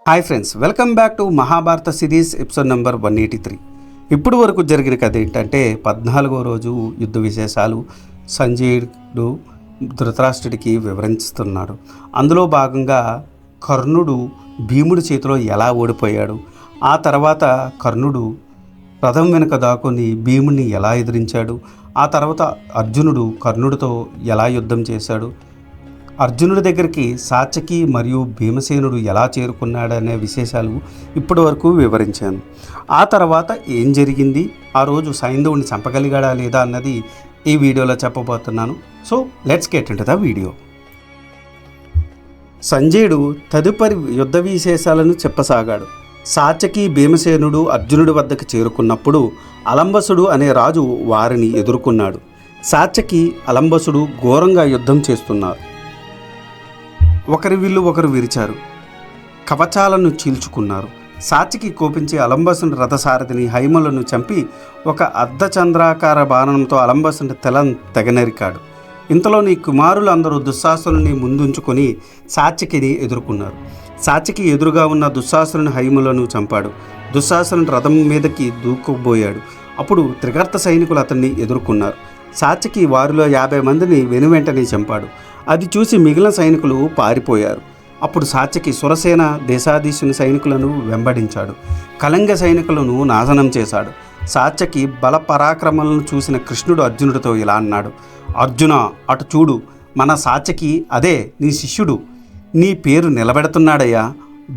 Hi friends, welcome back to Mahabharata series episode number 183. ఇప్పుడు వరకు జరిగిన కథ ఏంటంటే 14వ రోజు యుద్ధ విశేషాలు సంజయుడు ధృతరాష్ట్రుడికి వివరిస్తున్నాడు. అందులో భాగంగా కర్ణుడు భీముడి చేతిలో ఎలా ఓడిపోయాడు, ఆ తర్వాత కర్ణుడు రథం వెనుక దాక్కుని భీముడిని ఎలా ఎదిరించాడు, ఆ తర్వాత అర్జునుడు కర్ణుడితో ఎలా యుద్ధం చేశాడు, అర్జునుడి దగ్గరికి సాత్యకి మరియు భీమసేనుడు ఎలా చేరుకున్నాడనే విశేషాలు ఇప్పటి వరకు వివరించాను. ఆ తర్వాత ఏం జరిగింది, ఆ రోజు సైంధవుని చంపగలిగాడా లేదా అన్నది ఈ వీడియోలో చెప్పబోతున్నాను. So let's get into the video. సంజయుడు తదుపరి యుద్ధ విశేషాలను చెప్పసాగాడు. సాత్యకి భీమసేనుడు అర్జునుడి వద్దకు చేరుకున్నప్పుడు అలంబసుడు అనే రాజు వారిని ఎదుర్కొన్నాడు. సాత్యకి అలంబసుడు ఘోరంగా యుద్ధం చేస్తున్నారు. ఒకరి విల్లు ఒకరు విరిచారు, కవచాలను చీల్చుకున్నారు. సాత్యకి కోపించి అలంబసుని రథసారథిని హైమలను చంపి ఒక అర్ధచంద్రాకార బాణంతో అలంబసుని తలను తెగనరికాడు. ఇంతలోని కుమారులందరూ దుశ్శాసనుని ముందుంచుకొని సాత్యకిని ఎదుర్కొన్నారు. సాత్యకి ఎదురుగా ఉన్న దుశ్శాసనుని హైమలను చంపాడు. దుశ్శాసనుని రథం మీదకి దూకుపోయాడు. అప్పుడు త్రిగర్త సైనికులు అతన్ని ఎదుర్కొన్నారు. సాత్యకి వారిలో 50 మందిని వెనువెంటనే చంపాడు. అది చూసి మిగిలిన సైనికులు పారిపోయారు. అప్పుడు సాత్యకి సురసేన దేశాధీశుని సైనికులను వెంబడించాడు. కళంగ సైనికులను నాశనం చేశాడు. సాత్యకి బల పరాక్రమాలను చూసిన కృష్ణుడు అర్జునుడితో ఇలా అన్నాడు: అర్జున, అటు చూడు, మన సాత్యకి అదే నీ శిష్యుడు నీ పేరు నిలబెడుతున్నాడయ్యా.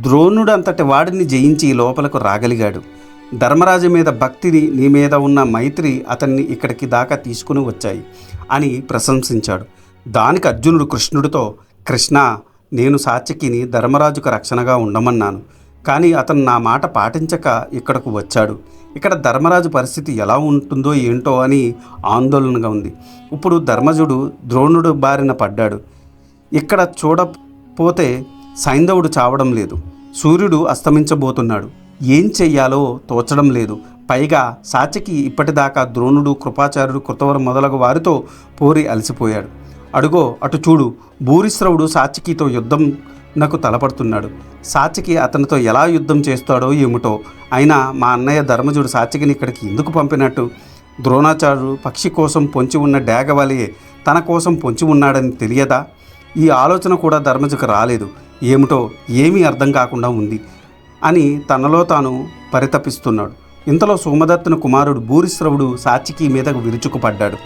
ద్రోణుడు అంతటి వాడిని జయించి లోపలకు రాగలిగాడు. ధర్మరాజు మీద భక్తిని, నీ మీద ఉన్న మైత్రి అతన్ని ఇక్కడికి దాకా తీసుకుని వచ్చాయి అని ప్రశంసించాడు. దానికి అర్జునుడు కృష్ణుడితో, కృష్ణ, నేను సాత్యకిని ధర్మరాజుకు రక్షణగా ఉండమన్నాను, కానీ అతను నా మాట పాటించక ఇక్కడకు వచ్చాడు. ఇక్కడ ధర్మరాజు పరిస్థితి ఎలా ఉంటుందో ఏంటో అని ఆందోళనగా ఉంది. ఇప్పుడు ధర్మజుడు ద్రోణుడు బారిన పడ్డాడు. ఇక్కడ చూడపోతే సైంధవుడు చావడం లేదు, సూర్యుడు అస్తమించబోతున్నాడు. ఏం చెయ్యాలో తోచడం లేదు. పైగా సాత్యకి ఇప్పటిదాకా ద్రోణుడు, కృపాచార్యుడు, కృతవరు మొదలగు వారితో పోరి అలసిపోయాడు. అడుగో అటు చూడు, భూరిశ్రవుడు సాత్యకితో యుద్ధం నాకు తలపడుతున్నాడు. సాత్యకి అతనితో ఎలా యుద్ధం చేస్తాడో ఏమిటో. అయినా మా అన్నయ్య ధర్మజుడు సాత్యకిని ఇక్కడికి ఎందుకు పంపినట్టు? ద్రోణాచార్యుడు పక్షి కోసం పొంచి ఉన్న డేగ వలె తన కోసం పొంచి ఉన్నాడని తెలియదా? ఈ ఆలోచన కూడా ధర్మజుకు రాలేదు. ఏమిటో ఏమీ అర్థం కాకుండా ఉంది అని తనలో తాను పరితపిస్తున్నాడు. ఇంతలో సోమదత్తుని కుమారుడు భూరిశ్రవుడు సాత్యకి మీదకు విరుచుకుపడ్డాడు.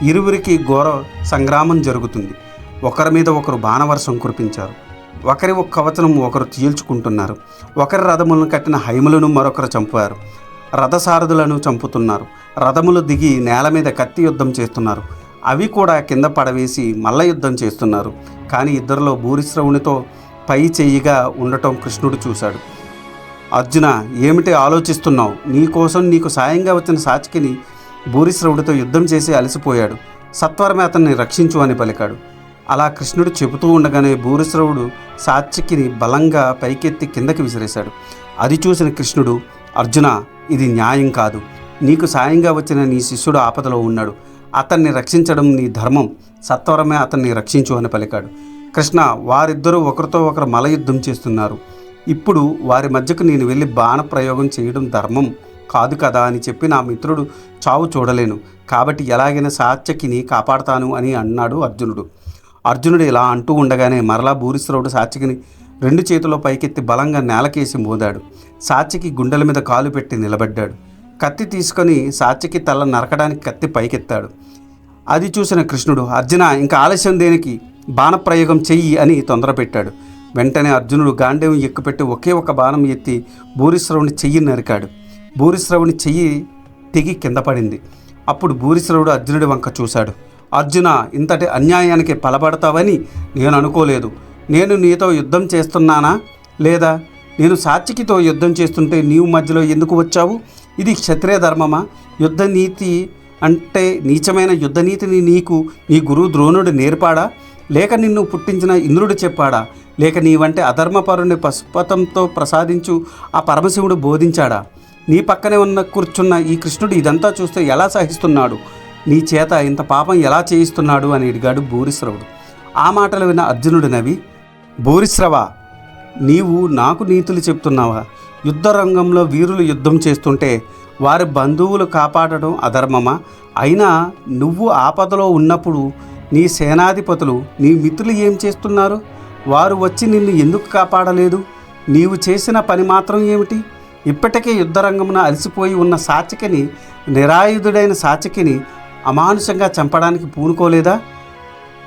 ఇరువురికి ఘోర సంగ్రామం జరుగుతుంది. ఒకరి మీద ఒకరు బాణవర్షం కురిపించారు. ఒకరి కవచనం ఒకరు చీల్చుకుంటున్నారు. ఒకరి రథములను కట్టిన హైమలను మరొకరు చంపారు. రథసారథులను చంపుతున్నారు. రథములు దిగి నేల మీద కత్తి యుద్ధం చేస్తున్నారు. అవి కూడా కింద పడవేసి మల్ల యుద్ధం చేస్తున్నారు. కానీ ఇద్దరిలో భూరిశ్రవునితో పై చెయ్యిగా ఉండటం కృష్ణుడు చూశాడు. అర్జున, ఏమిటి ఆలోచిస్తున్నావు? నీకోసం నీకు సాయంగా వచ్చిన సాత్యకిని భూరిశ్రవుడితో యుద్ధం చేసి అలసిపోయాడు. సత్వరమే అతన్ని రక్షించు అని పలికాడు. అలా కృష్ణుడు చెబుతూ ఉండగానే భూరిశ్రవుడు సాత్యకిని బలంగా పైకెత్తి కిందకి విసిరేశాడు. అది చూసిన కృష్ణుడు, అర్జున, ఇది న్యాయం కాదు. నీకు సాయంగా వచ్చిన నీ శిష్యుడు ఆపదలో ఉన్నాడు. అతన్ని రక్షించడం నీ ధర్మం. సత్వరమే అతన్ని రక్షించు అని పలికాడు. కృష్ణ, వారిద్దరూ ఒకరితో ఒకరు మలయుద్ధం చేస్తున్నారు. ఇప్పుడు వారి మధ్యకు నేను వెళ్ళి బాణప్రయోగం చేయడం ధర్మం కాదు కదా అని చెప్పి నా మిత్రుడు చావు చూడలేను. కాబట్టి ఎలాగైనా సాత్యకిని కాపాడతాను అని అన్నాడు అర్జునుడు. అర్జునుడు ఇలా అంటూ ఉండగానే మరలా భూరిశ్రవుడు సాత్యకిని 2 చేతుల్లో పైకెత్తి బలంగా నేలకేసి మోదాడు. సాత్యకి గుండెల మీద కాలు పెట్టి నిలబడ్డాడు. కత్తి తీసుకొని సాత్యకి తల నరకడానికి కత్తి పైకెత్తాడు. అది చూసిన కృష్ణుడు, అర్జున, ఇంకా ఆలస్యం దేనికి? బాణప్రయోగం చెయ్యి అని తొందరపెట్టాడు. వెంటనే అర్జునుడు గాంధీవం ఎక్కుపెట్టి ఒకే ఒక బాణం ఎత్తి భూరిశ్రవుని చెయ్యి నరికాడు. భూరిశ్రవుని చెయ్యి తెగి కింద పడింది. అప్పుడు భూరిశ్రవుడు అర్జునుడి వంక చూశాడు. అర్జున, ఇంతటి అన్యాయానికి పలబడతావని నేను అనుకోలేదు. నేను నీతో యుద్ధం చేస్తున్నానా లేదా? నేను సాత్యకితో యుద్ధం చేస్తుంటే నీవు మధ్యలో ఎందుకు వచ్చావు? ఇది క్షత్రియ ధర్మమా? యుద్ధనీతి అంటే నీచమైన యుద్ధనీతిని నీకు నీ గురువు ద్రోణుడు నేర్పాడా? లేక నిన్ను పుట్టించిన ఇంద్రుడు చెప్పాడా? లేక నీవంటే అధర్మపరుని పశుపతంతో ప్రసాదించు ఆ పరమశివుడు బోధించాడా? నీ పక్కనే కూర్చున్న ఈ కృష్ణుడు ఇదంతా చూస్తే ఎలా సహిస్తున్నాడు? నీ చేత ఇంత పాపం ఎలా చేయిస్తున్నాడు అని అడిగాడు భూరిశ్రవుడు. ఆ మాటలు విన్న అర్జునుడు నవ్వి, భూరిశ్రవ, నీవు నాకు నీతులు చెప్తున్నావా? యుద్ధ రంగంలో వీరులు యుద్ధం చేస్తుంటే వారి బంధువులు కాపాడడం అధర్మమా? అయినా నువ్వు ఆపదలో ఉన్నప్పుడు నీ సేనాధిపతులు నీ మిత్రులు ఏం చేస్తున్నారు? వారు వచ్చి నిన్ను ఎందుకు కాపాడలేదు? నీవు చేసిన పని మాత్రం ఏమిటి? ఇప్పటికే యుద్ధరంగమున అలసిపోయి ఉన్న సాత్యకిని, నిరాయుధుడైన సాత్యకిని అమానుషంగా చంపడానికి పూనుకోలేదా?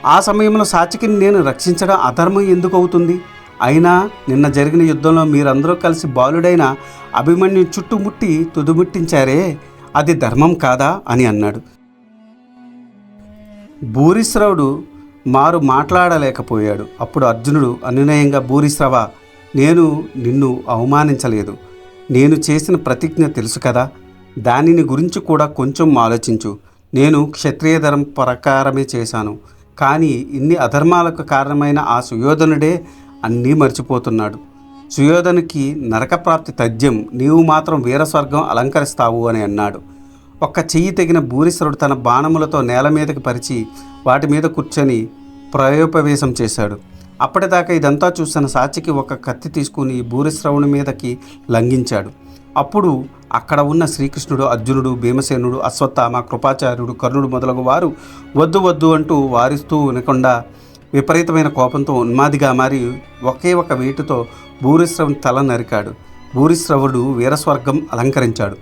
ఆ సమయంలో సాత్యకిని నేను రక్షించడం అధర్మం ఎందుకు అవుతుంది? అయినా నిన్న జరిగిన యుద్ధంలో మీరందరూ కలిసి బాలుడైన అభిమన్యు చుట్టుముట్టి తుదిముట్టించారే, అది ధర్మం కాదా అని అన్నాడు. భూరిశ్రవుడు మారు మాట్లాడలేకపోయాడు. అప్పుడు అర్జునుడు అనునయంగా, భూరిశ్రవ, నేను నిన్ను అవమానించలేదు. నేను చేసిన ప్రతిజ్ఞ తెలుసు కదా, దానిని గురించి కూడా కొంచెం ఆలోచించు. నేను క్షత్రియ ధర్మం ప్రకారమే చేశాను. కానీ ఇన్ని అధర్మాలకు కారణమైన ఆ సుయోధనుడే అన్నీ మర్చిపోతున్నాడు. సుయోధనుకి నరకప్రాప్తి తథ్యం, నీవు మాత్రం వీరస్వర్గం అలంకరిస్తావు అని అన్నాడు. ఒక్క చెయ్యి తెగిన భూరిశ్రవుడు తన బాణములతో నేల మీదకి పరిచి వాటి మీద కూర్చొని ప్రయోపవేశం చేశాడు. అప్పటిదాకా ఇదంతా చూసిన సాత్యకి ఒక కత్తి తీసుకుని భూరిశ్రవుని మీదకి లంఘించాడు. అప్పుడు అక్కడ ఉన్న శ్రీకృష్ణుడు, అర్జునుడు, భీమసేనుడు, అశ్వత్థామ, కృపాచార్యుడు, కర్ణుడు మొదలగు వారు వద్దు వద్దు అంటూ వారిస్తూ వినకుండా విపరీతమైన కోపంతో ఉన్మాదిగా మారి ఒకే ఒక వేటుతో భూరిశ్రవుని తల నరికాడు. భూరిశ్రవుడు వీరస్వర్గం అలంకరించాడు.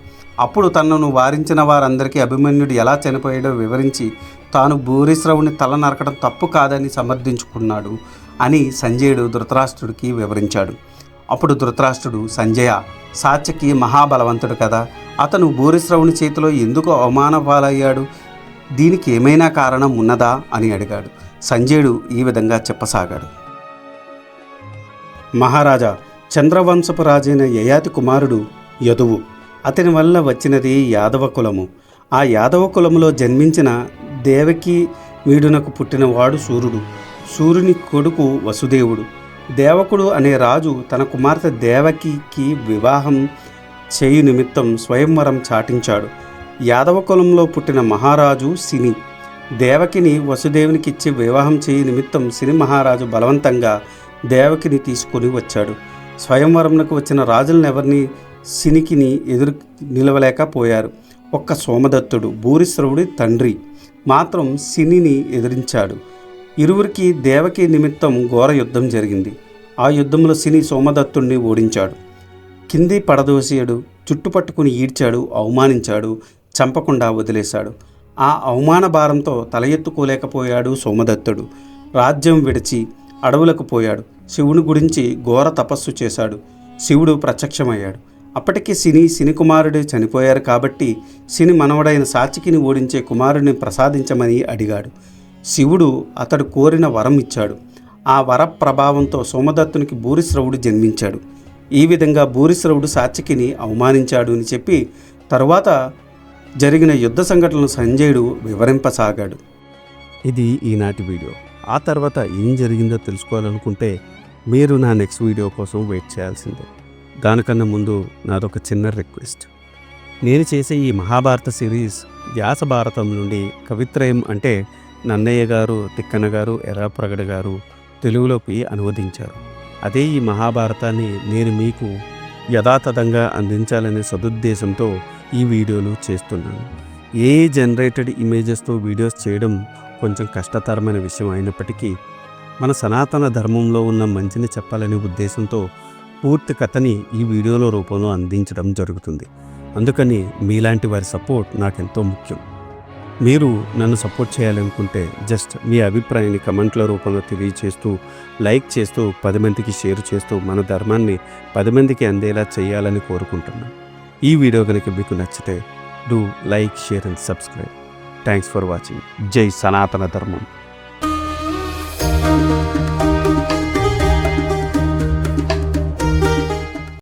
అప్పుడు తనను వారించిన వారందరికీ అభిమన్యుడు ఎలా చనిపోయాడో వివరించి తాను భూరిశ్రవుని తల నరకడం తప్పు కాదని సమర్థించుకున్నాడు అని సంజయుడు ధృతరాష్ట్రుడికి వివరించాడు. అప్పుడు ధృతరాష్ట్రుడు, సంజయ, సాత్యకి మహాబలవంతుడు కదా, అతను భూరిశ్రవుని చేతిలో ఎందుకు అవమాన పాలయ్యాడు? దీనికి ఏమైనా కారణం ఉన్నదా అని అడిగాడు. సంజయుడు ఈ విధంగా చెప్పసాగాడు. మహారాజా, చంద్రవంశపు రాజైన యయాతి కుమారుడు యదువు. అతని వల్ల వచ్చినది యాదవ కులము. ఆ యాదవ కులములో జన్మించిన దేవకి వీడునకు పుట్టినవాడు సూర్యుడు. సూర్యుని కొడుకు వసుదేవుడు. దేవకుడు అనే రాజు తన కుమార్తె దేవకికి వివాహం చేయు నిమిత్తం స్వయంవరం చాటించాడు. యాదవ కులంలో పుట్టిన మహారాజు సిని. దేవకిని వసుదేవునికిచ్చి వివాహం చేయు నిమిత్తం సిని మహారాజు బలవంతంగా దేవకిని తీసుకుని వచ్చాడు. స్వయంవరంకు వచ్చిన రాజులనెవరిని సినికిని ఎదురు నిలవలేకపోయారు. ఒక్క సోమదత్తుడు, భూరిశ్రవుడి తండ్రి, మాత్రం సినిని ఎదిరించాడు. ఇరువురికి దేవకి నిమిత్తం ఘోర యుద్ధం జరిగింది. ఆ యుద్ధంలో సిని సోమదత్తుడిని ఓడించాడు. కింది పడదోసాడు, చుట్టుపట్టుకుని ఈడ్చాడు, అవమానించాడు, చంపకుండా వదిలేశాడు. ఆ అవమాన భారంతో తల ఎత్తుకోలేకపోయాడు సోమదత్తుడు. రాజ్యం విడిచి అడవులకు పోయాడు. శివుని గురించి ఘోర తపస్సు చేశాడు. శివుడు ప్రత్యక్షమయ్యాడు. అప్పటికి సిని కుమారుడు చనిపోయారు కాబట్టి సిని మనవడైన సాత్యకిని ఓడించే కుమారుడిని ప్రసాదించమని అడిగాడు. శివుడు అతడు కోరిన వరం ఇచ్చాడు. ఆ వర ప్రభావంతో సోమదత్తునికి భూరిశ్రవుడు జన్మించాడు. ఈ విధంగా భూరిశ్రవుడు సాత్యకిని అవమానించాడు అని చెప్పి తరువాత జరిగిన యుద్ధ సంఘటనలు సంజయుడు వివరింపసాగాడు. ఇది ఈనాటి వీడియో. ఆ తర్వాత ఏం జరిగిందో తెలుసుకోవాలనుకుంటే మీరు నా నెక్స్ట్ వీడియో కోసం వెయిట్ చేయాల్సిందే. దానికన్నా ముందు నాదొక చిన్న రిక్వెస్ట్. నేను చేసే ఈ మహాభారత సిరీస్ వ్యాస భారతం నుండి కవిత్రయం అంటే నన్నయ్య గారు, తిక్కన గారు, ఎర్రాప్రగడ గారు తెలుగులోకి అనువదించారు. అదే ఈ మహాభారతాన్ని నేను మీకు యథాతథంగా అందించాలనే సదుద్దేశంతో ఈ వీడియోలు చేస్తున్నాను. ఏ జనరేటెడ్ ఇమేజెస్తో వీడియోస్ చేయడం కొంచెం కష్టతరమైన విషయం అయినప్పటికీ మన సనాతన ధర్మంలో ఉన్న మంచిని చెప్పాలనే ఉద్దేశంతో పూర్తి కథని ఈ వీడియోల రూపంలో అందించడం జరుగుతుంది. అందుకని మీలాంటి వారి సపోర్ట్ నాకెంతో ముఖ్యం. మీరు నన్ను సపోర్ట్ చేయాలనుకుంటే జస్ట్ మీ అభిప్రాయాన్ని కమెంట్ల రూపంలో తెలియచేస్తూ, లైక్ చేస్తూ, 10 మందికి షేర్ చేస్తూ మన ధర్మాన్ని 10 మందికి అందేలా చేయాలని కోరుకుంటున్నాను. ఈ వీడియో కనుక మీకు నచ్చితే do like, share and subscribe. Thanks for watching. జై సనాతన ధర్మం.